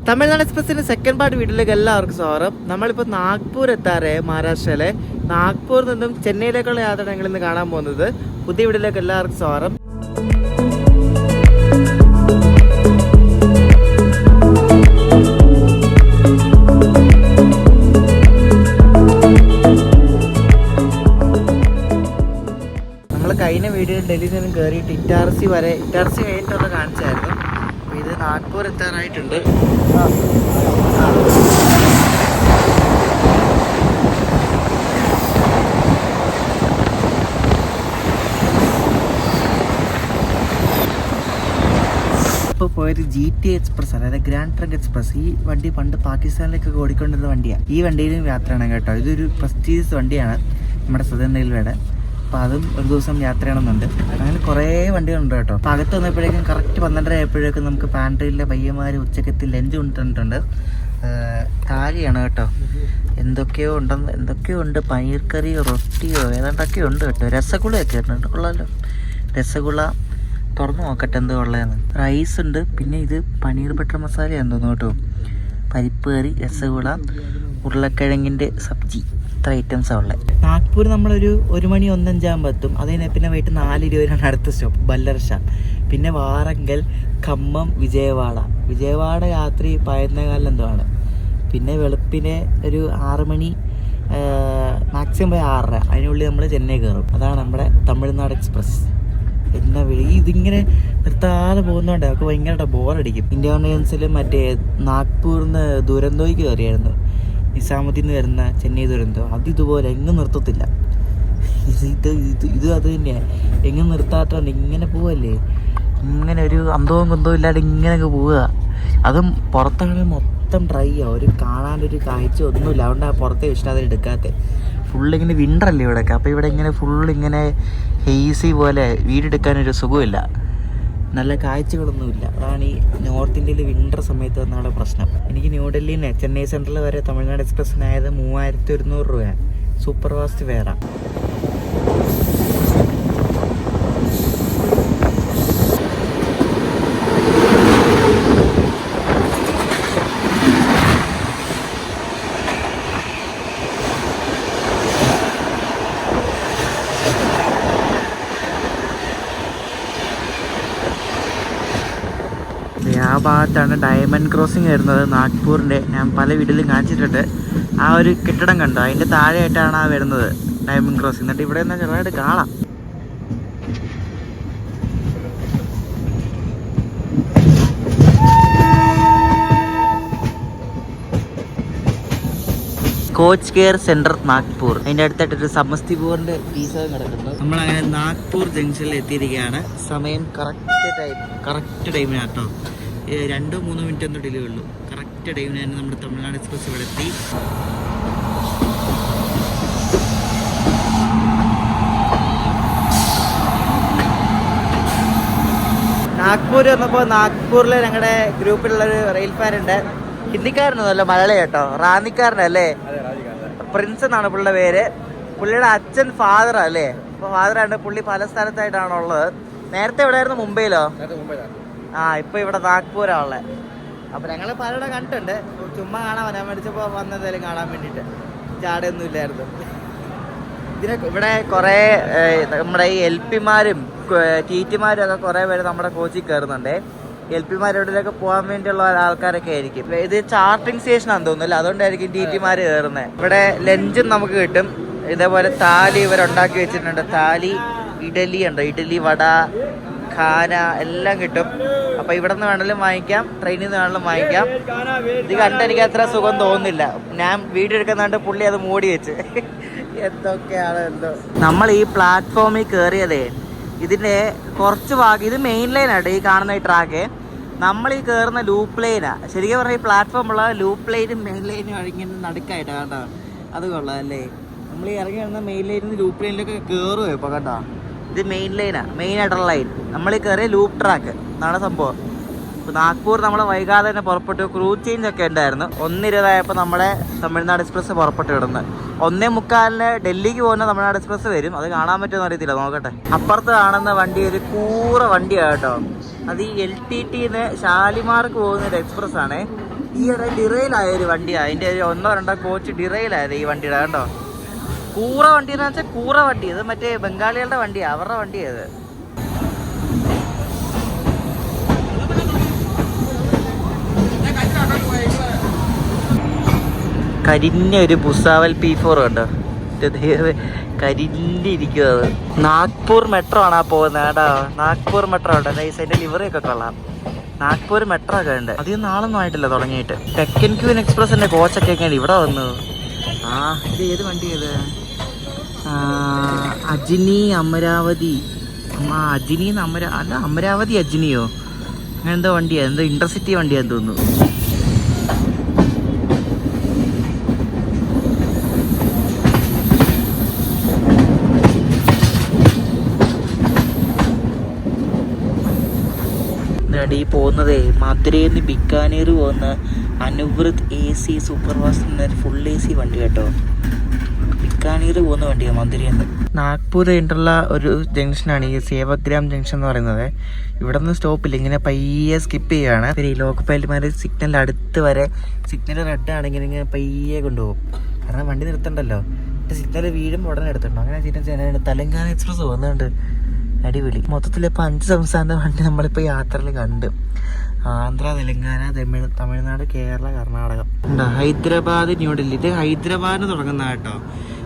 Tamil Nadu എക്സ്പ്രസിന്റെ second part വീട്ടിലേക്ക് എല്ലാവർക്കും സ്വാഗതം. നമ്മളിപ്പോൾ നാഗ്പൂർ എത്താറേ, മഹാരാഷ്ട്രയിലെ നാഗ്പൂരിൽ നിന്നും ചെന്നൈയിലേക്കുള്ള യാത്ര ഞങ്ങൾ ഇന്ന് കാണാൻ പോകുന്നത്. പുതിയ വീട്ടിലേക്ക് എല്ലാവർക്കും സ്വാഗതം. നമ്മൾ കഴിഞ്ഞ വീഡിയോയിൽ ഡൽഹിയിൽ നിന്നും കയറിയിട്ട് ഇറ്റാർസി കഴിഞ്ഞിട്ടുള്ള കാണിച്ചായിരുന്നു. അപ്പോൾ ഇത് നാഗ്പൂർ എത്താറായിട്ടുണ്ട്. ഇപ്പോൾ പോയത് GT എക്സ്പ്രസ്, അതായത് ഗ്രാൻഡ് ട്രങ്ക് എക്സ്പ്രസ്. ഈ വണ്ടി പണ്ട് പാകിസ്ഥാനിലേക്കൊക്കെ ഓടിക്കൊണ്ടിരുന്ന വണ്ടിയാണ്. ഈ വണ്ടിയിലും യാത്രയാണ് കേട്ടോ. ഇതൊരു പ്രസ്റ്റീജിയസ് വണ്ടിയാണ് നമ്മുടെ സദേൺ റെയിൽവേയുടെ. അപ്പോൾ അതും ഒരു ദിവസം യാത്ര ചെയ്യണമെന്നുണ്ട്. അങ്ങനെ കുറേ വണ്ടികളുണ്ട് കേട്ടോ. അപ്പോൾ അകത്ത് വന്നപ്പോഴേക്കും കറക്റ്റ് 12:30 ആയപ്പോഴേക്കും നമുക്ക് പാൻട്രിയിലെ പയ്യന്മാർ ഉച്ചക്കത്തിൽ ലഞ്ച് കൊണ്ടുവന്നിട്ടുണ്ട്. താലിയാണ് കേട്ടോ. എന്തൊക്കെയോ ഉണ്ട്. പനീർ കറിയോ റൊട്ടിയോ ഏതാണ്ടൊക്കെ ഉണ്ട് കേട്ടോ. രസഗുളയൊക്കെ ഉണ്ട്. കൊള്ളാമല്ലോ. രസഗുള തുറന്നു നോക്കട്ടെ എന്തോ ഉള്ളതെന്ന്. റൈസ് ഉണ്ട്. പിന്നെ ഇത് പനീർ ബട്ടർ മസാലയാണെന്ന് തോന്നുന്നു കേട്ടോ. പരിപ്പ് കറി, രസഗുള, ഉരുളക്കിഴങ്ങിൻ്റെ സബ്ജി, ഇത്ര ഐറ്റംസാണ് ഉള്ളത്. നാഗ്പൂർ നമ്മളൊരു 1 മണി 1:05 ആകുമ്പോൾ എത്തും. അത് കഴിഞ്ഞാൽ പിന്നെ വൈകിട്ട് 4:20 അടുത്ത സ്റ്റോപ്പ് ബല്ലർഷ. പിന്നെ വാറങ്കൽ, ഖമ്മം, വിജയവാഡ രാത്രി 11:15 എന്തോ ആണ്. പിന്നെ വെളുപ്പിനെ ഒരു 6 മണി, മാക്സിമം പോയി 6:30, അതിനുള്ളിൽ നമ്മൾ ചെന്നൈ കയറും. അതാണ് നമ്മുടെ തമിഴ്നാട് എക്സ്പ്രസ്. എന്നാ ഇതിങ്ങനെ നിർത്താതെ പോകുന്നതുകൊണ്ട് നമുക്ക് ഭയങ്കരമായിട്ട് ബോറടിക്കും. ഇന്ത്യ കൗൺസിൽ മറ്റേ നാഗ്പൂരിന്ന് ദുരന്തോയ്ക്ക് കയറിയായിരുന്നു. നിസാമുദ്ദീൻ വരുന്ന ചെന്നൈ ദുരന്തോ. ഇതുപോലെ എങ്ങും നിർത്തത്തില്ല. ഇത് അത് തന്നെയാണ്. എങ്ങും നിർത്താത്തോണ്ട് ഇങ്ങനെ പോവല്ലേ. ഇങ്ങനെ ഒരു അന്തവും കുന്തവും ഇല്ലാതെ ഇങ്ങനെയൊക്കെ പോവുക. അതും പുറത്താണെങ്കിൽ മൊത്തം ഡ്രൈ ആവും. ഒരു കാണാനൊരു കാഴ്ച ഒന്നുമില്ല. അതുകൊണ്ട് ആ പുറത്തെ ഇഷ്ടം എടുക്കാത്ത. ഫുള്ളിങ്ങനെ വിൻ്ററല്ലേ ഇവിടെയൊക്കെ. അപ്പോൾ ഇവിടെ ഇങ്ങനെ ഫുള്ളിങ്ങനെ ഹെയ്സി പോലെ വീടെടുക്കാനൊരു സുഖമില്ല. നല്ല കാഴ്ചകളൊന്നുമില്ല. അതാണ് ഈ നോർത്ത് ഇന്ത്യയിൽ വിൻ്റർ സമയത്ത് വന്നുള്ള പ്രശ്നം. എനിക്ക് ന്യൂഡൽഹിയിൽ നിന്ന് ചെന്നൈ സെൻട്രൽ വരെ തമിഴ്നാട് എക്സ്പ്രസ്സിനായത് 3100 രൂപയാണ്. സൂപ്പർ ഫാസ്റ്റ് ഫെയറാണ്. ആ ഭാഗത്താണ് ഡയമണ്ട് ക്രോസിങ് വരുന്നത് നാഗ്പൂരിൻ്റെ. ഞാൻ പല വീഡിയോയിലും കാണിച്ചിട്ടുണ്ട്. ആ ഒരു കെട്ടിടം കണ്ടോ, അതിൻ്റെ താഴെയായിട്ടാണ് ആ വരുന്നത് ഡയമണ്ട് ക്രോസിങ്. എന്നിട്ട് ഇവിടെ നിന്ന് ചെറുതായിട്ട് കാണാം. Coach care centre Nagpur. അതിൻ്റെ അടുത്തായിട്ടൊരു സമസ്തിപൂറിൻ്റെ പീസ കിടക്കുന്നത്. നമ്മളങ്ങനെ നാഗ്പൂർ ജംഗ്ഷനിൽ എത്തിയിരിക്കുകയാണ്. സമയം കറക്റ്റ് ടൈമിനാട്ടോ. 2-3 മിനിറ്റ് ഒന്നും ഡിലേ ഉള്ളൂ. കറക്റ്റ് ടൈമിന് തന്നെ നമ്മുടെ തമിഴ്നാട് എക്സ്പ്രസ് ഇവിടെ എത്തി. നാഗ്പൂർ വന്നപ്പോൾ നാഗ്പൂരിലെ ഞങ്ങളുടെ ഗ്രൂപ്പിലുള്ളൊരു റെയിൽ ഫാനുണ്ട്. ഹിന്ദിക്കാരനൊന്നുമല്ല, മലയാളി കേട്ടോ. റാന്നിക്കാരനല്ലേ, പ്രിൻസ് എന്നാണ് പുള്ളിയുടെ പേര്. പുള്ളിയുടെ അച്ഛൻ ഫാദറാ അല്ലേ. അപ്പോൾ ഫാദറാണ്. പുള്ളി പല സ്ഥലത്തായിട്ടാണുള്ളത്. നേരത്തെ എവിടെയായിരുന്നു? മുംബൈയിലോ? ഇപ്പൊ ഇവിടെ നാഗ്പൂരാണുള്ളത്. അപ്പൊ ഞങ്ങള് പലരുടെ കണ്ടിട്ടുണ്ട്. ചുമ്മാ കാണാൻ വരാൻ മേടിച്ചപ്പോ വന്നതേലും കാണാൻ വേണ്ടിട്ട്. ചാടയൊന്നും ഇല്ലായിരുന്നു. ഇവിടെ കുറെ നമ്മുടെ ഈ LP-മാരും TT-മാരും ഒക്കെ കുറെ പേര് നമ്മുടെ കോച്ചിൽ കയറുന്നുണ്ട്. LP-മാരോടൊക്കെ പോകാൻ വേണ്ടിയുള്ള ആൾക്കാരൊക്കെ ആയിരിക്കും. ഇത് ചാർട്ടിങ് സ്റ്റേഷൻ ആണെന്ന് തോന്നുന്നില്ല, അതുകൊണ്ടായിരിക്കും TT-മാര് കയറുന്നത്. ഇവിടെ ലഞ്ചും നമുക്ക് കിട്ടും. ഇതേപോലെ താലി ഇവരുണ്ടാക്കി വെച്ചിട്ടുണ്ട്. താലി, ഇഡലി ഉണ്ടോ, ഇഡലി, വട, ഖാന എല്ലാം കിട്ടും. അപ്പൊ ഇവിടെ നിന്ന് വേണമെങ്കിലും വാങ്ങിക്കാം, ട്രെയിനിൽ നിന്ന് വേണമെങ്കിലും വാങ്ങിക്കാം. ഇത് കണ്ടെനിക്ക് അത്ര സുഖം തോന്നുന്നില്ല. ഞാൻ വീഡിയോ എടുക്കുന്നുണ്ട്, പുള്ളി അത് മൂടി വെച്ച്. എന്തൊക്കെയാണ് എന്തോ. നമ്മൾ ഈ പ്ലാറ്റ്ഫോമിൽ കയറിയതേ ഇതിന്റെ കുറച്ച് ഭാഗം, ഇത് മെയിൻ ലൈനാട്ടോ ഈ കാണുന്ന ഈ ട്രാക്ക്. നമ്മൾ ഈ കയറുന്ന ലൂപ്പ് ലൈനാ. ശരിക്കും പറഞ്ഞാൽ ഈ പ്ലാറ്റ്ഫോമുള്ള ലൂപ്പ് ലൈനും മെയിൻ ലൈനും ഇങ്ങനെ നടുക്കായിട്ടാ കേട്ടോ. അത് കൊള്ളാം അല്ലേ. നമ്മൾ ഈ ഇറങ്ങി വരുന്ന മെയിൻ ലൈനിൽ നിന്ന് ലൂപ്പ് ലൈനിലൊക്കെ കയറുമോ ഇപ്പൊ കണ്ടോ. ഇത് മെയിൻ ലൈനാണ്, മെയിൻ ആയിട്ടുള്ള ലൈൻ. നമ്മൾ ഈ കയറിയ ലൂപ്പ് ട്രാക്ക് എന്നാണ് സംഭവം. ഇപ്പോൾ നാഗ്പൂർ നമ്മൾ വൈകാതെ തന്നെ പുറപ്പെട്ടു. ക്രൂസ് ചേഞ്ച് ഒക്കെ ഉണ്ടായിരുന്നു. 1:20 ആയപ്പോൾ നമ്മുടെ തമിഴ്നാട് എക്സ്പ്രസ് പുറപ്പെട്ടു വിടുന്നത്. 1:45 ഡൽഹിക്ക് പോകുന്ന തമിഴ്നാട് എക്സ്പ്രസ് വരും. അത് കാണാൻ പറ്റുമെന്ന് അറിയത്തില്ല, നോക്കട്ടെ. അപ്പുറത്ത് കാണുന്ന വണ്ടി ഒരു കൂറ വണ്ടിയാണ് കേട്ടോ. അത് ഈ LTTന്ന് ഷാലിമാർക്ക് പോകുന്ന ഒരു എക്സ്പ്രസ് ആണ്. ഈയിടെ ഡിറൈലായ ഒരു വണ്ടിയാണ്. അതിൻ്റെ ഒരു 1-2 കോച്ച് ഡിറൈലായത് ഈ വണ്ടിയുടെ. കണ്ടോ, കൂറ വണ്ടി എന്ന് വെച്ചാൽ കൂറ വണ്ടി. ഇത് മറ്റേ ബംഗാളികളുടെ വണ്ടിയാണ്, അവരുടെ വണ്ടിയാണ്. കരിഞ്ഞ ഒരു ഭുസാവൽ P4 കണ്ടോ, കരിഞ്ഞിരിക്കും. അത് നാഗ്പൂർ മെട്രോ ആണ് പോകുന്നത് കേട്ടോ. നാഗ്പൂർ മെട്രോ ഉണ്ട്. അതിൻ്റെ ലിവറി ഒക്കെ കൊള്ളാം. നാഗ്പൂർ മെട്രോ ഒക്കെ ഉണ്ട്. അധികം നാളൊന്നും ആയിട്ടില്ല തുടങ്ങിയിട്ട്. ടെക്കൻ ക്യൂൻ എക്സ്പ്രസിന്റെ കോച്ചൊക്കെയാണ് ഇവിടെ വന്നു. ഇത് ഏത് വണ്ടി? ഇത് അജ്നി അമരാവതി. അജ്നി അല്ല, അമരാവതി അജ്നിയോ അങ്ങനെ എന്തോ വണ്ടിയാണ്. എന്തോ ഇന്റർസിറ്റി വണ്ടിയാന്ന് തോന്നുന്നു. ഈ പോകുന്നതേ മധുരയിൽ നിന്ന് ബിക്കാനീർ പോകുന്ന അനുവൃത് AC സൂപ്പർ ഫാസ്റ്റ് എന്നൊരു ഫുൾ AC വണ്ടി കേട്ടോ. ബിക്കാനീർ പോകുന്ന വണ്ടിയാണ് മധുരയിൽ നിന്ന്. നാഗ്പൂർ കഴിഞ്ഞിട്ടുള്ള ഒരു ജംഗ്ഷനാണ് ഈ സേവഗ്രാം ജംഗ്ഷൻ എന്ന് പറയുന്നത്. ഇവിടെ നിന്ന് സ്റ്റോപ്പില്ല, ഇങ്ങനെ പയ്യെ സ്കിപ്പ് ചെയ്യുകയാണ്. ഈ ലോക്കൽ പൈലറ്റ്മാർ സിഗ്നൽ അടുത്ത് വരെ, സിഗ്നൽ റെഡ് ആണെങ്കിൽ ഇങ്ങനെ പയ്യെ കൊണ്ടുപോകും. കാരണം വണ്ടി നിർത്തണ്ടല്ലോ. സിഗ്നൽ വീഴുമ്പോൾ ഉടനെ എടുത്തിട്ടുണ്ടോ. അങ്ങനെ ചെയ്തിട്ട് തെലങ്കാന എക്സ്പ്രസ് പോകുന്നുണ്ട്. അടിപൊളി. മൊത്തത്തിൽ ഇപ്പോൾ 5 സംസ്ഥാനത്തെ വണ്ടി നമ്മളിപ്പോൾ യാത്രയിൽ കണ്ട്. ആന്ധ്ര, തെലങ്കാന, തമിഴ്നാട്, കേരള, കർണാടക. ഹൈദരാബാദ്, ന്യൂഡൽഹി. ഇത് ഹൈദരാബാദിന് തുടങ്ങുന്ന കേട്ടോ.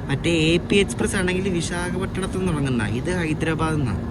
മറ്റേ AP എക്സ്പ്രസ് ആണെങ്കിൽ വിശാഖപട്ടണത്തിൽ നിന്ന് തുടങ്ങുന്ന. ഇത് ഹൈദരാബാദിൽ നിന്നാണ്.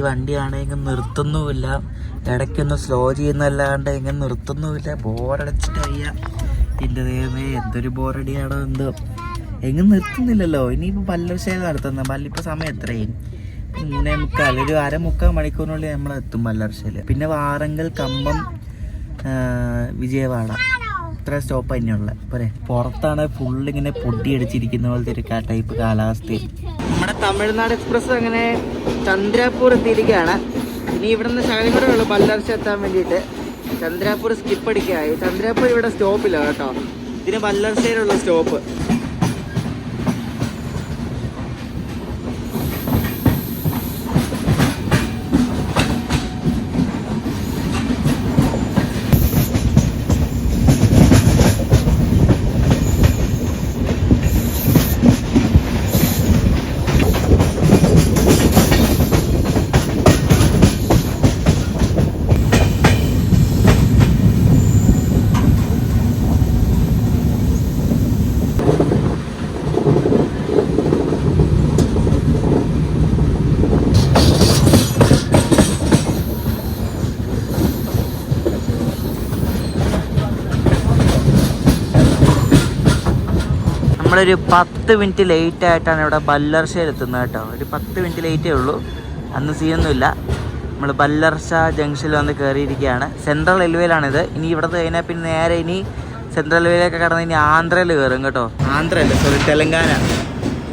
വണ്ടിയാണെങ്കിൽ നിർത്തുന്നുമില്ല, ഇടയ്ക്കൊന്ന് സ്ലോ ചെയ്യുന്നല്ലാണ്ട് ഇങ്ങനെ നിർത്തുന്നുമില്ല. ബോറടിച്ചിട്ട് വയ്യ. എൻ്റെ ദൈവമേ, എന്തൊരു ബോറടിയാണോ എന്തോ. എങ്ങും നിർത്തുന്നില്ലല്ലോ. ഇനിയിപ്പോൾ പല്ലശ്ശേരി നടത്തുന്ന പല്ലിപ്പോൾ സമയം എത്രയും 3:45, ഒരു 3/4 മണിക്കൂറിനുള്ളിൽ നമ്മൾ എത്തും പല്ലശ്ശേരി. പിന്നെ വാറങ്കൽ, കമ്പം, വിജയവാഡ, ഇത്ര സ്റ്റോപ്പ് തന്നെയുള്ള പോരെ. പുറത്താണ് ഫുള്ളിങ്ങനെ പൊടിയടിച്ചിരിക്കുന്ന പോലത്തെ ഒരു ടൈപ്പ് കാലാവസ്ഥയിൽ. നമ്മുടെ തമിഴ്നാട് എക്സ്പ്രസ് അങ്ങനെ ചന്ദ്രാപൂർ എത്തിയിരിക്കുകയാണ്. ഇനി ഇവിടെ നിന്ന് ശകലം കൂടെ ഉള്ളു പല്ലർശ എത്താൻ വേണ്ടിയിട്ട്. ചന്ദ്രാപൂർ സ്കിപ്പ് അടിക്കുകയായി. ചന്ദ്രാപൂർ ഇവിടെ സ്റ്റോപ്പില്ല കേട്ടോ. ഇതിന് പല്ലർശയിലുള്ള സ്റ്റോപ്പ്. നമ്മളൊരു 10 മിനിറ്റ് ലേറ്റ് ആയിട്ടാണ് ഇവിടെ ബല്ലർഷയിൽ എത്തുന്നത് കേട്ടോ. ഒരു 10 മിനിറ്റ് ലേറ്റേ ഉള്ളൂ. അന്ന് സീനൊന്നുമില്ല. നമ്മൾ ബല്ലർഷ ജംഗ്ഷനിൽ വന്ന് കയറിയിരിക്കുകയാണ്. സെൻട്രൽ റെയിൽവേയിലാണിത്. ഇനി ഇവിടുത്തെ കഴിഞ്ഞാൽ പിന്നെ നേരെ ഇനി സെൻട്രൽ റെയിൽവേയിലൊക്കെ കടന്ന് ഇനി ആന്ധ്രയിൽ കയറും കേട്ടോ. ആന്ധ്ര അല്ല, സോറി, തെലങ്കാന.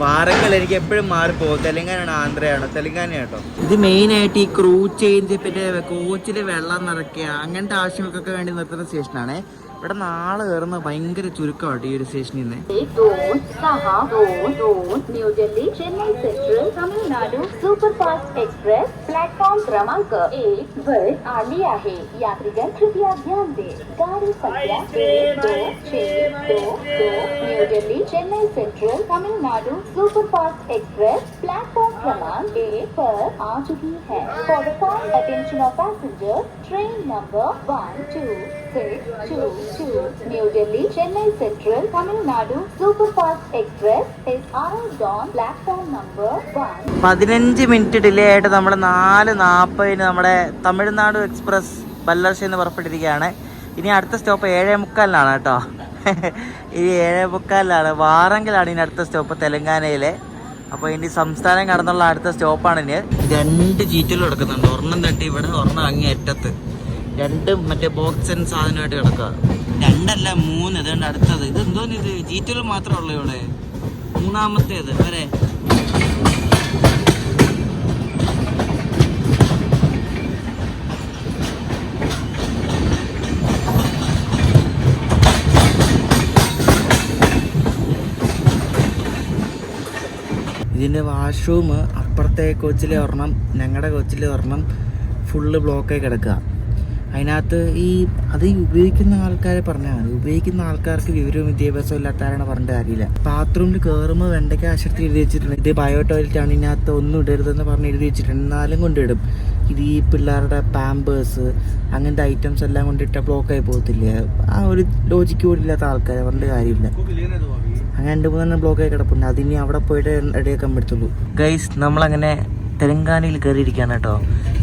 വാറങ്കൽ എനിക്ക് എപ്പോഴും മാറിപ്പോകും. തെലങ്കാനയാണോ ആന്ധ്രയാണോ? തെലങ്കാന കേട്ടോ. ഇത് മെയിനായിട്ട് ഈ ക്രൂ ചേഞ്ച്, പിന്നെ കോച്ചിൽ വെള്ളം നിറയ്ക്കുക, അങ്ങനത്തെ ആവശ്യങ്ങൾക്കൊക്കെ വേണ്ടി നിർത്തുന്ന സ്റ്റേഷനാണ്. ഇവിടെ നാളെ കയറുന്ന ഭയങ്കര ചുരുക്കമായിട്ട് ഈ ഒരു സ്റ്റേഷനിൽ നിന്ന്. New Delhi Chennai central Tamil Nadu superfast express platform क्रमांक 1 वर आली आहे. यात्रीगण कृपया ध्यान दें. गाड़ी संख्या 2622 new Delhi Chennai central Tamil Nadu superfast express platform क्रमांक 1 पर आ चुकी है. For the kind attention of passengers, train number 12622 new Delhi Chennai central Tamil Nadu superfast express is arrived on platform number 1. 15 minute delay ആയിട്ട് നമ്മൾ 4:40 നമ്മുടെ തമിഴ്നാട് എക്സ്പ്രസ് ബല്ലർഷയിൽ നിന്ന് പുറപ്പെട്ടിരിക്കുകയാണ്. ഇനി അടുത്ത സ്റ്റോപ്പ് 7:45 കേട്ടോ. ഇനി 7:45 വാറങ്കലാണ് ഇനി അടുത്ത സ്റ്റോപ്പ് തെലങ്കാനയിലെ. അപ്പോൾ ഇനി സംസ്ഥാനം കടന്നുള്ള അടുത്ത സ്റ്റോപ്പാണ്. ഇനി 2 ജീറ്റിൽ കിടക്കുന്നുണ്ട്. ഒരെണ്ണം തട്ടി ഇവിടെ, ഒരെണ്ണം അങ്ങേ അറ്റത്ത്. 2 മറ്റേ ബോക്സ് ആൻഡ് സാധനമായിട്ട് കിടക്കുക. 2 അല്ല 3. ഇതുകൊണ്ട് അടുത്തത്. ഇത് എന്തോന്ന്, ഇത് ജീറ്റിൽ മാത്രമേ ഉള്ളൂ ഇവിടെ. 3-ാമത്തേത് വരെ. ഇതിൻ്റെ വാഷ്റൂം അപ്പുറത്തെ കോച്ചിലെ ഒരെണ്ണം, ഞങ്ങളുടെ കോച്ചിലെ ഒരെണ്ണം ഫുള്ള് ബ്ലോക്കായി കിടക്കുക. അതിനകത്ത് അത് ഉപയോഗിക്കുന്ന ആൾക്കാരെ പറഞ്ഞാൽ മതി. ഉപയോഗിക്കുന്ന ആൾക്കാർക്ക് വിവരവും വിദ്യാഭ്യാസവും ഇല്ലാത്തവരാണ് പറഞ്ഞിട്ട് കാര്യമില്ല. ബാത്റൂമിൽ കയറുമ്പോൾ വെണ്ടയ്ക്ക ആശുപത്രി എഴുതി വെച്ചിട്ടുണ്ട്. ഇത് ബയോ ടോയ്ലറ്റ് ആണ്, ഇതിനകത്ത് ഒന്നും ഇടരുതെന്ന് പറഞ്ഞ് എഴുതി വെച്ചിട്ടുണ്ട്. എന്നാലും കൊണ്ടിടും. ഇത് ഈ പിള്ളേരുടെ പാമ്പേഴ്സ് അങ്ങനത്തെ ഐറ്റംസ് എല്ലാം കൊണ്ടിട്ട ബ്ലോക്കായി പോകത്തില്ലേ? ആ ഒരു ലോജിക്ക് പോലും ഇല്ലാത്ത ആൾക്കാരെ പറഞ്ഞിട്ട് കാര്യമില്ല. അങ്ങനെ 2-3 ബ്ലോക്കായി കിടപ്പുണ്ട്. അതിനി അവിടെ പോയിട്ട് റെഡിയാക്കാൻ പറ്റത്തുള്ളൂ. ഗൈസ്, നമ്മളങ്ങനെ തെലങ്കാനയിൽ കയറിയിരിക്കുകയാണ് കേട്ടോ.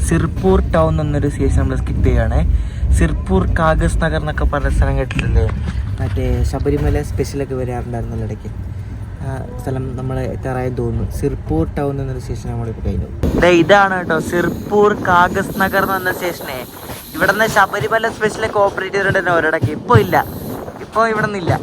സിർപൂർ ടൗൺ എന്നൊരു സ്റ്റേഷൻ നമ്മൾ സ്കിപ്പ് ചെയ്യുകയാണ്. സിർപൂർ കാഗസ് നഗർ എന്നൊക്കെ പറഞ്ഞ സ്ഥലം കേട്ടിട്ടില്ലേ? മറ്റേ ശബരിമല സ്പെഷ്യലൊക്കെ വരാറുണ്ടായിരുന്നല്ലോ ഇടയ്ക്ക്. ആ സ്ഥലം നമ്മൾ എത്താറായെന്ന് തോന്നുന്നു. സിർപൂർ ടൗൺ എന്നൊരു സ്റ്റേഷൻ നമ്മളിപ്പോൾ കഴിഞ്ഞു. ഇതാണ് കേട്ടോ സിർപൂർ കാഗസ് നഗർ എന്ന് പറഞ്ഞ സ്റ്റേഷനെ. ഇവിടെ നിന്ന് ശബരിമല സ്പെഷ്യലൊക്കെ ഓപ്പറേറ്റ് ചെയ്തിട്ടുണ്ടെന്നെ ഒരിടയ്ക്ക്. ഇപ്പോൾ ഇല്ല, ഇപ്പോൾ ഇവിടെ നിന്നില്ല.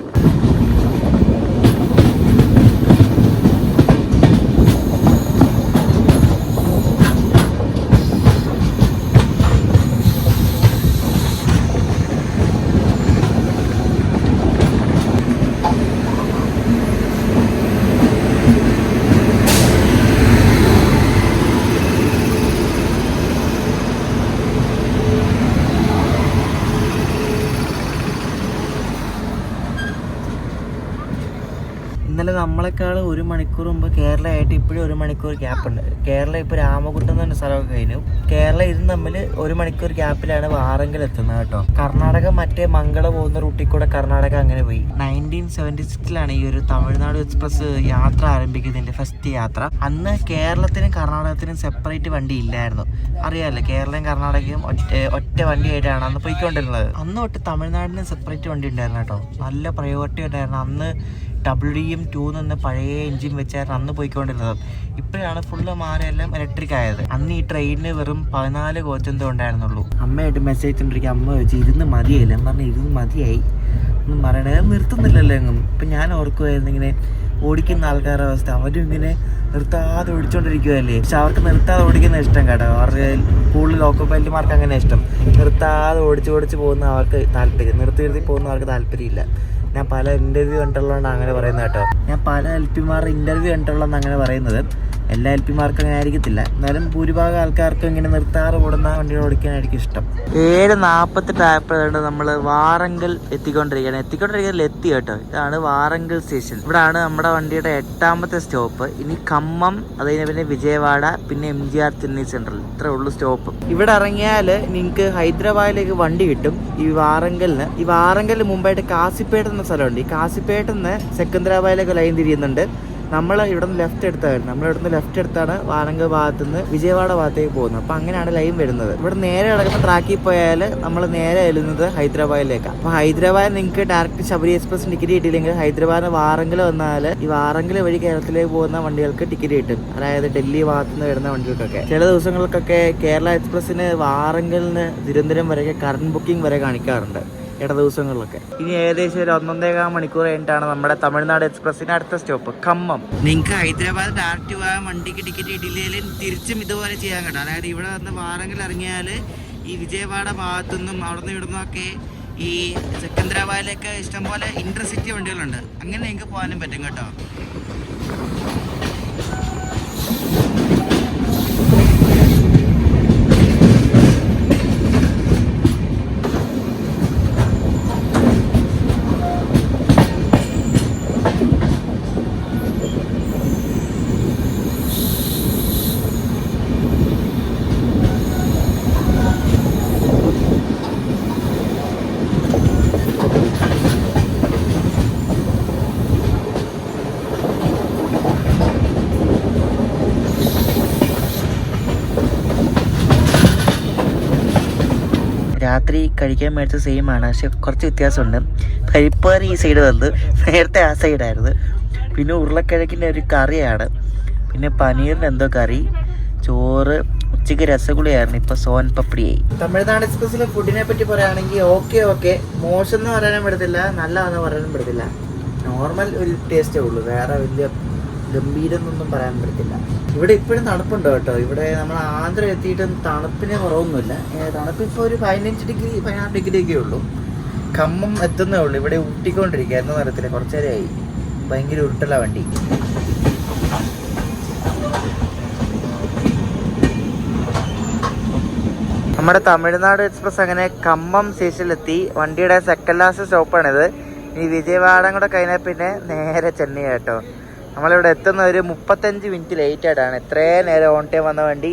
ഇന്നലെ നമ്മളെക്കാൾ 1 മണിക്കൂർ മുമ്പ് കേരളമായിട്ട് ഇപ്പോഴും 1 മണിക്കൂർ ഗ്യാപ്പുണ്ട്. കേരള ഇപ്പോൾ രാമകുട്ടം എന്ന് പറഞ്ഞ സ്ഥലമൊക്കെ കഴിഞ്ഞു. കേരള ഇതും തമ്മിൽ 1 മണിക്കൂർ ഗ്യാപ്പിലാണ് വാറങ്കൽ എത്തുന്നത് കേട്ടോ. കർണാടക മറ്റേ മംഗള പോകുന്ന റൂട്ടിൽ കൂടെ കർണാടക അങ്ങനെ പോയി. 1976 ഈ ഒരു തമിഴ്നാട് എക്സ്പ്രസ് യാത്ര ആരംഭിക്കുന്നതിൻ്റെ ഫസ്റ്റ് യാത്ര. അന്ന് കേരളത്തിനും കർണാടകത്തിനും സെപ്പറേറ്റ് വണ്ടി ഇല്ലായിരുന്നു. അറിയാമല്ലോ, കേരളവും കർണാടകയും ഒറ്റ വണ്ടിയായിട്ടാണ് അന്ന് പോയിക്കൊണ്ടിരുന്നത്. അന്ന് തൊട്ട് തമിഴ്നാടിന് സെപ്പറേറ്റ് വണ്ടി ഉണ്ടായിരുന്നു കേട്ടോ. നല്ല പ്രയോറിറ്റി ഉണ്ടായിരുന്നു. അന്ന് WDM-2 എന്ന പഴയ എൻജിൻ വെച്ചായിരുന്നു അന്ന് പോയിക്കൊണ്ടിരുന്നത്. ഇപ്പോഴാണ് ഫുള്ള് മാരെല്ലാം ഇലക്ട്രിക് ആയത്. അന്ന് ഈ ട്രെയിനിന് വെറും 14 കോച്ച് എന്തോ ഉണ്ടായിരുന്നുള്ളൂ. അമ്മയായിട്ട് മെസ്സേജ് ഇട്ടിരിക്കുക. അമ്മ ചോദിച്ചു ഇരുന്ന് മതിയായില്ല. പറഞ്ഞ് ഇരുന്ന് മതിയായി ഒന്നും പറയണേ, നിർത്തുന്നില്ലല്ലോ എങ്ങും. ഇപ്പം ഞാൻ ഓർക്കുമായിരുന്നു ഇങ്ങനെ ഓടിക്കുന്ന ആൾക്കാരുടെ അവസ്ഥ. അവരും ഇങ്ങനെ നിർത്താതെ ഓടിച്ചുകൊണ്ടിരിക്കുകയല്ലേ. പക്ഷെ അവർക്ക് നിർത്താതെ ഓടിക്കുന്ന ഇഷ്ടം കേട്ടോ. അവർക്ക് കൂടുതൽ ലോക്കൽ പൈലറ്റുമാർക്ക് അങ്ങനെ ഇഷ്ടം. നിർത്താതെ ഓടിച്ച് പോകുന്ന അവർക്ക് താല്പര്യം. നിർത്തി പോകുന്നവർക്ക് താല്പര്യമില്ല. ഞാൻ പല ഇൻ്റർവ്യൂ കണ്ടുള്ളതാണ് അങ്ങനെ പറയുന്നത് കേട്ടോ. ഞാൻ പല LP-മാരുടെ ഇൻ്റർവ്യൂ കണ്ടുള്ളതെന്ന് അങ്ങനെ പറയുന്നത്. എല്ലാ LP-മാർക്കും അങ്ങനെ ആയിരിക്കത്തില്ല. എന്നാലും ഭൂരിഭാഗം ആൾക്കാർക്കും ഇങ്ങനെ നിർത്താറ് ഓടുന്ന വണ്ടികൾ ഓടിക്കാനായിരിക്കും ഇഷ്ടം. 7:48 ആയപ്പോഴാണ് നമ്മൾ വാറങ്കൽ എത്തിക്കൊണ്ടിരിക്കുകയാണ്. എത്തി കേട്ടോ. ഇതാണ് വാറങ്കൽ സ്റ്റേഷൻ. ഇവിടാണ് നമ്മുടെ വണ്ടിയുടെ 8ാമത്തെ സ്റ്റോപ്പ്. ഇനി ഖമ്മം, അതുകഴിഞ്ഞ് പിന്നെ വിജയവാഡ, പിന്നെ MGR ചെന്നൈ സെൻട്രൽ. ഇത്രേ ഉള്ളൂ സ്റ്റോപ്പ്. ഇവിടെ ഇറങ്ങിയാൽ നിങ്ങൾക്ക് ഹൈദരാബാദിലേക്ക് വണ്ടി കിട്ടും. ഈ വാറങ്കലിന് മുമ്പായിട്ട് കാസിപ്പേട്ട് എന്ന സ്ഥലമുണ്ട്. ഈ കാസിപ്പേട്ടിൽ നിന്ന് സെക്കന്ദരാബാദിലേക്ക് ലൈൻ തിരിയുന്നുണ്ട്. നമ്മൾ ഇവിടെ നിന്ന് ലെഫ്റ്റ് എടുത്തായിരുന്നു. നമ്മളിവിടുന്ന് ലെഫ്റ്റ് എടുത്താണ് വാറങ്കൽ ഭാഗത്ത് നിന്ന് വിജയവാഡ ഭാഗത്തേക്ക് പോകുന്നത്. അപ്പോൾ അങ്ങനെയാണ് ലൈൻ വരുന്നത്. ഇവിടെ നേരെ കിടക്കുന്ന ട്രാക്കിൽ പോയാൽ നമ്മൾ നേരെ ചെല്ലുന്നത് ഹൈദരാബാദിലേക്കാണ്. അപ്പോൾ ഹൈദരാബാദിൽ നിങ്ങൾക്ക് ഡയറക്റ്റ് ശബരി എക്സ്പ്രസ് ടിക്കറ്റ് കിട്ടിയില്ലെങ്കിൽ ഹൈദരാബാദിന് വാറങ്കൽ വന്നാൽ ഈ വാറങ്കൽ വഴി കേരളത്തിലേക്ക് പോകുന്ന വണ്ടികൾക്ക് ടിക്കറ്റ് കിട്ടും. അതായത് ഡൽഹി ഭാഗത്ത് നിന്ന് വരുന്ന വണ്ടികൾക്കൊക്കെ. ചില ദിവസങ്ങൾക്കൊക്കെ കേരള എക്സ്പ്രസ്സിന് വാറങ്കലിന് തിരുവനന്തപുരം വരെയൊക്കെ കറണ്ട് ബുക്കിംഗ് വരെ കാണിക്കാറുണ്ട്. ഇട ദിവസങ്ങളിലൊക്കെ. ഇനി ഏകദേശം ഒരു 1.5 മണിക്കൂർ കഴിഞ്ഞിട്ടാണ് നമ്മുടെ തമിഴ്നാട് എക്സ്പ്രസ്സിന് അടുത്ത സ്റ്റോപ്പ് ഖമ്മം. നിങ്ങൾക്ക് ഹൈദരാബാദ് ഡയറക്റ്റ് പോകാൻ വണ്ടിക്ക് ടിക്കറ്റ് കിട്ടിയില്ലെങ്കിൽ തിരിച്ചും ഇതുപോലെ ചെയ്യാൻ കേട്ടോ. അതായത് ഇവിടെ വന്ന് വാറങ്കിൽ ഇറങ്ങിയാൽ ഈ വിജയവാഡ ഭാഗത്തുനിന്നും അവിടെ നിന്ന് ഇവിടുന്നൊക്കെ ഈ സെക്കന്ദരാബാദിലേക്ക് ഇഷ്ടംപോലെ ഇന്റർസിറ്റി വണ്ടികളുണ്ട്. അങ്ങനെ നിങ്ങൾക്ക് പോകാനും പറ്റും കേട്ടോ. രാത്രി കഴിക്കാൻ മേടിച്ച സെയിം ആണ്, പക്ഷെ കുറച്ച് വ്യത്യാസമുണ്ട്. പരിപ്പേറി ഈ സൈഡ് വന്ന്, നേരത്തെ ആ സൈഡായിരുന്നു. പിന്നെ ഉരുളക്കിഴക്കിൻ്റെ ഒരു കറിയാണ്, പിന്നെ പനീറിൻ്റെ എന്തോ കറി, ചോറ്, ഉച്ചയ്ക്ക് രസഗുളിയായിരുന്നു, ഇപ്പോൾ സോൻ പപ്പടിയായി. തമിഴ്നാട് എക്സ്പ്രസ്സിലെ ഫുഡിനെ പറ്റി പറയുകയാണെങ്കിൽ ഓക്കെ മോശം എന്ന് പറയാനും പറ്റത്തില്ല, നല്ലതെന്ന് പറയാനും പറ്റത്തില്ല. നോർമൽ ഒരു ടേസ്റ്റേ ഉള്ളൂ, വേറെ വലിയ ഗംഭീരമൊന്നും പറയാൻ പറ്റത്തില്ല. ഇവിടെ ഇപ്പോഴും തണുപ്പുണ്ടോ കേട്ടോ. ഇവിടെ നമ്മൾ ആന്ധ്ര എത്തിയിട്ടും തണുപ്പിന് കുറവൊന്നുമില്ല. തണുപ്പ് ഇപ്പോൾ ഒരു 15 ഡിഗ്രി 16 ഡിഗ്രി ഒക്കെ ഉള്ളൂ. ഖമ്മം എത്തുന്നേ ഉള്ളൂ. ഇവിടെ ഊട്ടിക്കൊണ്ടിരിക്കുക എന്ന തരത്തിൽ കുറച്ചു നേരമായി. ഭയങ്കര ഉരുട്ടല വണ്ടി. നമ്മുടെ തമിഴ്നാട് എക്സ്പ്രസ് അങ്ങനെ ഖമ്മം സ്റ്റേഷനിലെത്തി. വണ്ടിയുടെ സെക്കൻഡ് ലാസ്റ്റ് സ്റ്റോപ്പാണിത്. ഇനി വിജയവാഡം കൂടെ കഴിഞ്ഞാൽ പിന്നെ നേരെ ചെന്നൈ കേട്ടോ. നമ്മളിവിടെ എത്തുന്ന ഒരു 35 മിനിറ്റ് ലേറ്റ് ആയിട്ടാണ്. ഇത്രയും നേരം ഓൺ ടൈം വന്ന വണ്ടി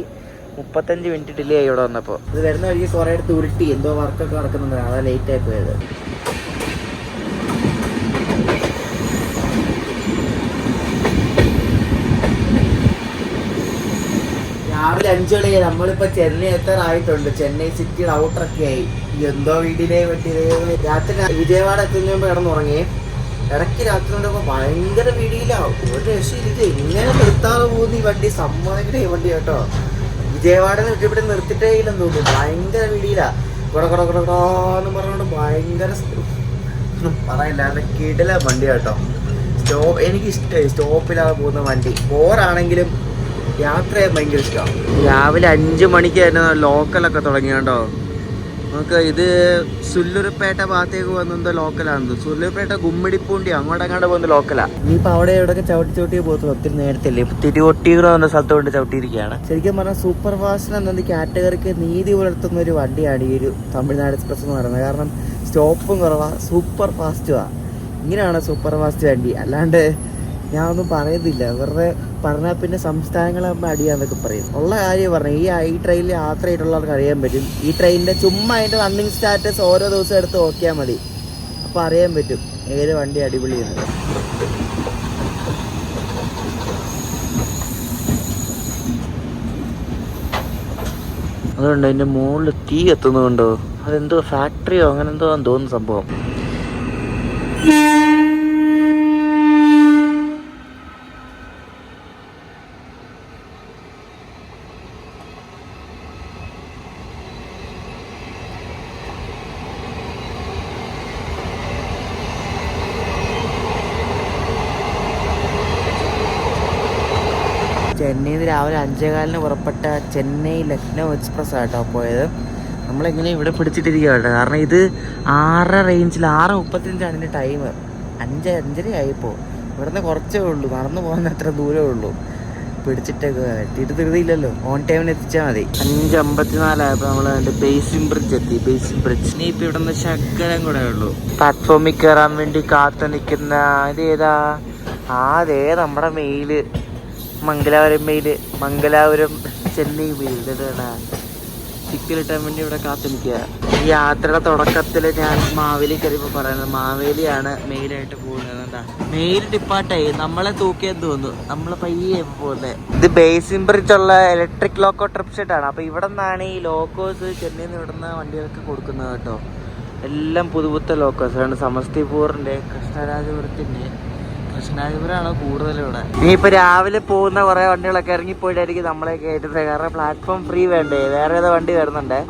35 മിനിറ്റ് ഡിലേ ആയി ഇവിടെ വന്നപ്പോൾ. ഇത് വരുന്ന വഴിക്ക് കുറേ അടുത്ത് ഉരുട്ടി എന്തോ വർക്കൊക്കെ നടക്കുന്നുണ്ടാണ്, അതാണ് ലേറ്റ് ആയി പോയത്. രാവിലെ 5 മണി നമ്മളിപ്പോൾ ചെന്നൈ എത്താറായിട്ടുണ്ട്. ചെന്നൈ സിറ്റിയുടെ ഔട്ടറൊക്കെ ആയി. എന്തോ വീട്ടിലേ പറ്റിയത്. രാത്രി വിജയവാഡ എത്തുന്നതിന് മുമ്പ് കിടന്നുറങ്ങി. ഇടയ്ക്ക് രാത്രി കൊണ്ടപ്പോൾ ഭയങ്കര വീടിയിലാവും. ഒരു രക്ഷയില്ല, ഇങ്ങനെ നിർത്താതെ പോകുന്ന ഈ വണ്ടി സമ്മതിക്കണേ ഈ വണ്ടി കേട്ടോ. വിജയവാഡ ഇവിടെ നിർത്തിയിട്ടേ ഇല്ലെന്ന് തോന്നുന്നു. ഭയങ്കര വീടിയില്ല, കൊടന്ന് പറഞ്ഞുകൊണ്ട് ഭയങ്കര പറയില്ല. അത് കിടില വണ്ടി കേട്ടോ. എനിക്കിഷ്ടമായി സ്റ്റോപ്പിലാതെ പോകുന്ന വണ്ടി. ബോറാണെങ്കിലും യാത്ര ചെയ്യാൻ ഭയങ്കര ഇഷ്ടമാണ്. രാവിലെ 5 മണിക്ക് തന്നെ ലോക്കലൊക്കെ തുടങ്ങി കേട്ടോ. നമുക്ക് ഇത് സുല്ലൂർപേട്ട ഭാഗത്തേക്ക് പോകുന്നത് ലോക്കലാണത്. സുല്ലൂർപേട്ട ഗുമ്മിടിപ്പൂണ്ടി അങ്ങോട്ടങ്ങാണ്ട് പോകുന്ന ലോക്കലാണ്. ഇനിയിപ്പോൾ അവിടെ എവിടെയൊക്കെ ചവിട്ടി പോകുന്നത് ഒത്തിരി നേരത്തില്ലേ. ഇപ്പം തിരുവൊട്ടിയൂർ എന്ന സ്ഥലത്ത് കൊണ്ട് ചവിട്ടിയിരിക്കുകയാണ്. ശരിക്കും പറഞ്ഞാൽ സൂപ്പർ ഫാസ്റ്റ് എന്ന കാറ്റഗറിക്ക് നീതി പുലർത്തുന്ന ഒരു വണ്ടിയാണ് ഈ ഒരു തമിഴ്നാട് എക്സ്പ്രസ് എന്ന് പറയുന്നത്. കാരണം സ്റ്റോപ്പും കുറവാണ്, സൂപ്പർ ഫാസ്റ്റുമാണ്. ഇങ്ങനെയാണ് സൂപ്പർ ഫാസ്റ്റ് വണ്ടി. അല്ലാണ്ട് ഞാൻ ഒന്നും പറയുന്നില്ല, വെറുതെ പറഞ്ഞാൽ പിന്നെ സംസ്ഥാനങ്ങളാകുമ്പോൾ അടിയാന്നൊക്കെ പറയും. ഉള്ള കാര്യം പറഞ്ഞു. ഈ ട്രെയിനിൽ യാത്ര ചെയ്തിട്ടുള്ളവർക്ക് അറിയാൻ പറ്റും. ഈ ട്രെയിനിൻ്റെ ചുമ്മാ അതിൻ്റെ റണ്ണിങ് സ്റ്റാറ്റസ് ഓരോ ദിവസം എടുത്ത് നോക്കിയാൽ മതി, അപ്പോൾ അറിയാൻ പറ്റും ഏത് വണ്ടി അടിപൊളിയാണ്. അതുകൊണ്ട് അതിൻ്റെ മുകളിൽ തീ എത്തുന്നുണ്ടോ, അതെന്തോ ഫാക്ടറിയോ അങ്ങനെ എന്തോ തോന്നുന്നു സംഭവം. ചെന്നൈയിൽ നിന്ന് രാവിലെ 5:15 പുറപ്പെട്ട ചെന്നൈ ലക്നൗ എക്സ്പ്രസ് ആട്ടോ പോയത്. നമ്മളിങ്ങനെ ഇവിടെ പിടിച്ചിട്ടിരിക്കുക കേട്ടോ. കാരണം ഇത് 6 റേഞ്ചിൽ 6:35 ഇതിൻ്റെ ടൈം. 5:30 ആയിപ്പോൾ. ഇവിടുന്ന് കുറച്ചേ ഉള്ളൂ, നടന്നു പോകുന്ന അത്ര ദൂരമേ ഉള്ളൂ. പിടിച്ചിട്ടൊക്കെ എത്തിയിട്ട് ധൃതിയില്ലല്ലോ, ഓൺ ടൈമിന് എത്തിച്ചാൽ മതി. 5:54 ആയപ്പോൾ നമ്മൾ ബേസിൻ ബ്രിഡ്ജ് എത്തി. ബേസിൻ ബ്രിഡ്ജ് ഇനി ഇപ്പം ഇവിടെ നിന്ന് ശകലം കൂടെ ഉള്ളൂ. പ്ലാറ്റ്ഫോമിൽ കയറാൻ വേണ്ടി കാത്തു നിൽക്കുന്ന ഇത് ഏതാ? അതേ നമ്മുടെ mail Mangalapuram mail, Mangalapuram Chennai mail. ഇതാണ് ടിക്കറ്റിട്ടാൻ വേണ്ടി ഇവിടെ കാത്തു നിൽക്കുക. ഈ യാത്രയുടെ തുടക്കത്തിൽ ഞാൻ മാവേലി കയറിയപ്പോൾ പറയുന്നത് മാവേലിയാണ് മെയിലായിട്ട് പോകുന്നത്. എന്താ മെയിൽ ഡിപ്പാർട്ടായി, നമ്മളെ തൂക്കിയെന്ന് തോന്നുന്നു. നമ്മൾ പയ്യെ പോകുന്നത്. ഇത് ബേസിൻ ബ്രിഡ്ജുള്ള ഇലക്ട്രിക് ലോക്കോ ട്രിപ്പ് ഷെഡാണ്. അപ്പോൾ ഇവിടെ നിന്നാണ് ഈ ലോക്കോസ് ചെന്നൈയിൽ നിന്ന് ഇവിടുന്ന് വണ്ടികൾക്ക് കൊടുക്കുന്നത് കേട്ടോ. എല്ലാം പുതുപുത്ത ലോക്കോസാണ്. സമസ്തിപൂറിൻ്റെ, കൃഷ്ണരാജപുരത്തിൻ്റെ. കൃഷ്ണരാജപുരമാണ് കൂടുതലിവിടെ. ഇനിയിപ്പോൾ രാവിലെ പോകുന്ന കുറേ വണ്ടികളൊക്കെ ഇറങ്ങിപ്പോയിട്ടായിരിക്കും നമ്മളെ കയറ്റുന്നത്. കാരണം പ്ലാറ്റ്ഫോം ഫ്രീ വേണ്ടേ, വേറെ ഏതോ വണ്ടി വരുന്നുണ്ട്.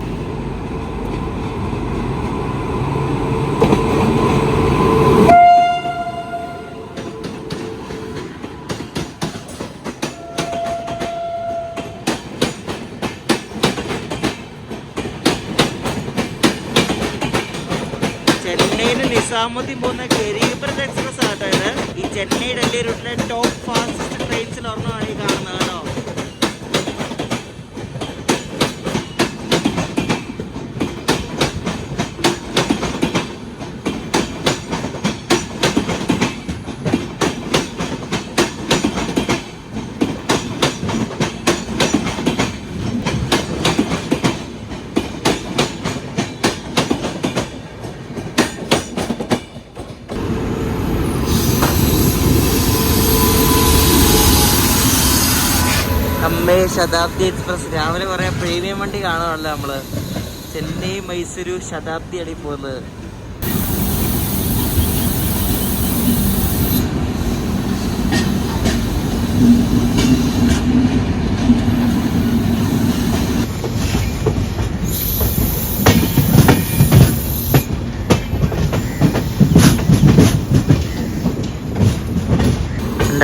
ചെന്നൈയിൽ നിസാമുദ്ദീൻ പോകുന്ന ഗരീബ് രഥ് എക്സ്പ്രസ് ആട്ടോ ഇത്. ഈ ചെന്നൈ ഡൽഹി റൂട്ടിലെ ടോപ്പ് ഫാസ്റ്റസ്റ്റ് ട്രെയിൻസിൽ ഒരെണ്ണമാണ് ഈ കാണുന്നത് കേട്ടോ. അമ്മേ ശതാബ്ദി എക്സ്പ്രസ്. രാവിലെ കുറേ പ്രീമിയം വണ്ടി കാണാമല്ലോ നമ്മള്. ചെന്നൈ മൈസൂരു ശതാബ്ദിയാണ് ഈ പോകുന്നത്.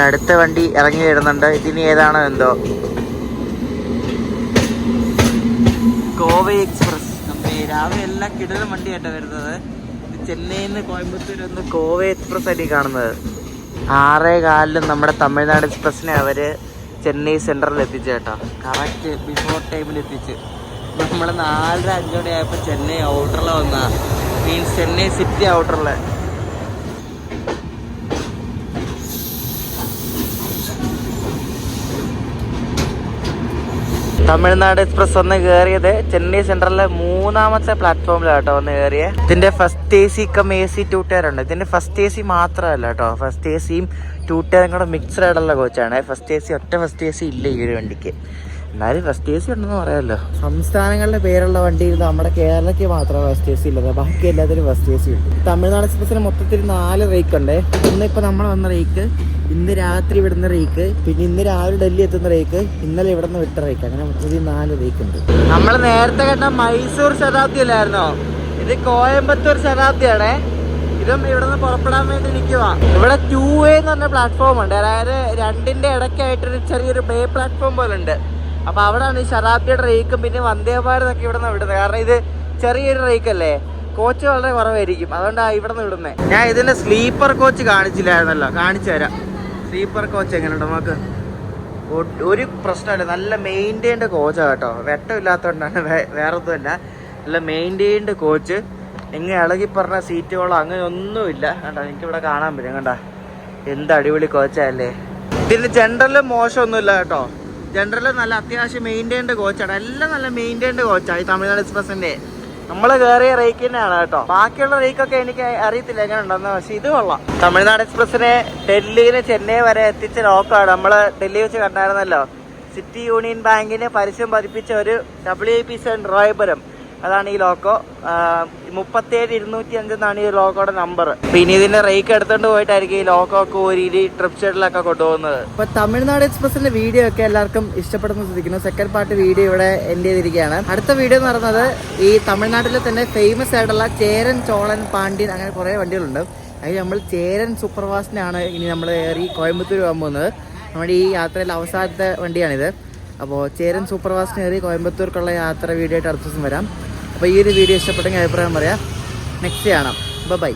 അടുത്ത വണ്ടി ഇറങ്ങി വരുന്നുണ്ട്. ഇതിന് ഏതാണോ എന്തോ. കോവൈ എക്സ്പ്രസ്. നമ്മെ രാവിലെ എല്ലാം കിടലും വണ്ടിയായിട്ടാണ് വരുന്നത്. ഇത് ചെന്നൈയിൽ നിന്ന് കോയമ്പത്തൂർ ഒന്ന് കോവൈ എക്സ്പ്രസ് ആയിട്ട് കാണുന്നത്. 6:15 നമ്മുടെ തമിഴ്നാട് എക്സ്പ്രസിനെ അവര് ചെന്നൈ സെൻട്രലിൽ എത്തിച്ചു കേട്ടോ. കറക്റ്റ് ബിഫോർ ടൈമിൽ എത്തിച്ച്. നമ്മൾ 4:05 ആയപ്പോൾ ചെന്നൈ ഔട്ടറിൽ വന്ന മീൻസ് ചെന്നൈ സിറ്റി ഔട്ടറിൽ. തമിഴ്നാട് എക്സ്പ്രസ് വന്ന് കയറിയത് ചെന്നൈ സെൻട്രലിലെ 3ാമത്തെ പ്ലാറ്റ്ഫോമിലാണ് കേട്ടോ വന്ന് കയറിയത്. ഇതിന്റെ first AC cum AC 2 tier ഉണ്ട്. ഇതിന്റെ ഫസ്റ്റ് AC മാത്രമല്ല കേട്ടോ, ഫസ്റ്റ് ACയും 2 ടയറും കൂടെ മിക്സ്ഡ് ആയിട്ടുള്ള കോച്ചാണ്. ഒറ്റ ഫസ്റ്റ് AC ഇല്ല ഈ ഒരു വണ്ടിക്ക്. എന്നാലും ഫസ്റ്റ് AC ഉണ്ടെന്ന് പറയാമല്ലോ. സംസ്ഥാനങ്ങളുടെ പേരുള്ള വണ്ടി നമ്മുടെ കേരളയ്ക്ക് മാത്രമേ ഫസ്റ്റ് AC ഇല്ലത്, ബാക്കി എല്ലാത്തിനും ഫസ്റ്റ് AC ഉണ്ട്. തമിഴ്നാട് എക്സ്പ്രസിന് മൊത്തത്തിൽ 4 റേക്ക് ഉണ്ട്. ഇന്നിപ്പോൾ നമ്മൾ വന്ന റേക്ക്, ഇന്ന് രാത്രി വിടുന്ന റേക്ക്, പിന്നെ ഇന്ന് രാവിലെ ഡൽഹി എത്തുന്ന റേക്ക്, ഇന്നലെ ഇവിടെ നിന്ന് വിട്ട റേക്ക്, അങ്ങനെ മൊത്തത്തിൽ 4 റേക്ക് ഉണ്ട്. നമ്മൾ നേരത്തെ കേട്ട മൈസൂർ ശതാബ്ദി അല്ലായിരുന്നോ, ഇത് കോയമ്പത്തൂർ ശതാബ്ദിയാണേ. ഇതും ഇവിടെ നിന്ന് പുറപ്പെടാൻ വേണ്ടി നിൽക്കുക. ഇവിടെ 2A എന്ന് പറഞ്ഞ പ്ലാറ്റ്ഫോം ഉണ്ട്. അതായത് രണ്ടിന്റെ ഇടയ്ക്കായിട്ടൊരു ചെറിയൊരു ബേ പ്ലാറ്റ്ഫോം പോലെ ഉണ്ട്. അപ്പൊ അവിടെയാണ് ഈ ശതാബ്ദിയുടെ റേക്കും പിന്നെ വന്ദേ ഭാരതൊക്കെ ഇവിടെ നിന്ന് വിടുന്നത്. കാരണം ഇത് ചെറിയൊരു റേക്കല്ലേ, കോച്ച് വളരെ കുറവായിരിക്കും, അതുകൊണ്ടാണ് ഇവിടെ നിന്ന് വിടുന്നത്. ഞാൻ ഇതിന്റെ സ്ലീപ്പർ കോച്ച് കാണിച്ചില്ലായിരുന്നല്ലോ, കാണിച്ചു തരാം. സ്ലീപ്പർ കോച്ച് എങ്ങനെയുണ്ട് നമുക്ക്. ഒരു പ്രശ്നമില്ല, നല്ല മെയിൻറ്റെയിൻഡ് കോച്ചാണ് കേട്ടോ. വെട്ടമില്ലാത്തതുകൊണ്ടാണ്, വേറെ ഒന്നുമല്ല. നല്ല മെയിൻറ്റെയിൻഡ് കോച്ച്. എങ്ങനെ ഇളകി പറഞ്ഞ സീറ്റുകളോ അങ്ങനെ ഒന്നുമില്ല കണ്ടോ. എനിക്കിവിടെ കാണാൻ പറ്റും കണ്ട, എന്ത് അടിപൊളി കോച്ചല്ലേ. ഇതിന് ജനറൽ മോശമൊന്നുമില്ല കേട്ടോ. ജനറൽ നല്ല അത്യാവശ്യം മെയിൻറ്റെയിൻഡ് കോച്ചാണ്. എല്ലാം നല്ല മെയിൻറ്റെയിൻഡ് കോച്ചാണ് ഈ തമിഴ്നാട് എക്സ്പ്രസിന്റെ. നമ്മൾ കയറിയ റേക്ക് തന്നെയാണ് കേട്ടോ. ബാക്കിയുള്ള റേക്കൊക്കെ എനിക്ക് അറിയത്തില്ല എങ്ങനെ ഉണ്ടെന്ന്, പക്ഷെ ഇത് കൊള്ളാം. തമിഴ്നാട് എക്സ്പ്രസിനെ ഡൽഹിയിൽ ചെന്നൈ വരെ എത്തിച്ച ലോക്കാണ്. നമ്മൾ ഡൽഹി വെച്ച് കണ്ടായിരുന്നല്ലോ, സിറ്റി യൂണിയൻ ബാങ്കിന് പരസ്യം പതിപ്പിച്ച ഒരു WIP7 റോയപുരം, അതാണ് ഈ ലോക്കോ. 37,205 എന്നാണ് ഈ ലോക്കോയുടെ നമ്പർ. പിന്നെ ഇതിന്റെ റേക്ക് എടുത്തോണ്ട് പോയിട്ടായിരിക്കും ഈ ലോക്കോ ഒക്കെ ഒരു ട്രിപ്പ് ഷെഡിലൊക്കെ കൊണ്ടുപോകുന്നത്. ഇപ്പൊ തമിഴ്നാട് എക്സ്പ്രസിന്റെ വീഡിയോ ഒക്കെ എല്ലാവർക്കും ഇഷ്ടപ്പെടുന്ന ശ്രദ്ധിക്കുന്നു. സെക്കൻഡ് പാർട്ട് വീഡിയോ ഇവിടെ എൻഡ് ചെയ്തിരിക്കുകയാണ്. അടുത്ത വീഡിയോ എന്ന് പറയുന്നത് ഈ തമിഴ്നാട്ടിലെ തന്നെ ഫേമസ് ആയിട്ടുള്ള ചേരൻ, ചോളൻ, പാണ്ഡ്യൻ അങ്ങനെ കുറെ വണ്ടികളുണ്ട്. അതിൽ നമ്മൾ ചേരൻ സൂപ്പർ ഫാസ്റ്റിനാണ് ഇനി നമ്മൾ ഏറി കോയമ്പത്തൂർ പോകാൻ പോകുന്നത്. നമ്മുടെ ഈ യാത്രയിൽ അവസാനത്തെ വണ്ടിയാണിത്. അപ്പോൾ ചേരൻ സൂപ്പർ ഫാസ്റ്റിന് കയറി കോയമ്പത്തൂർക്കുള്ള യാത്ര വീഡിയോ ആയിട്ട് അടുത്ത ദിവസം വരാം. അപ്പോൾ ഈ ഒരു വീഡിയോ ഇഷ്ടപ്പെട്ടെങ്കിൽ അഭിപ്രായം പറയാം. നെക്സ്റ്റ് കാണാം. ബൈ.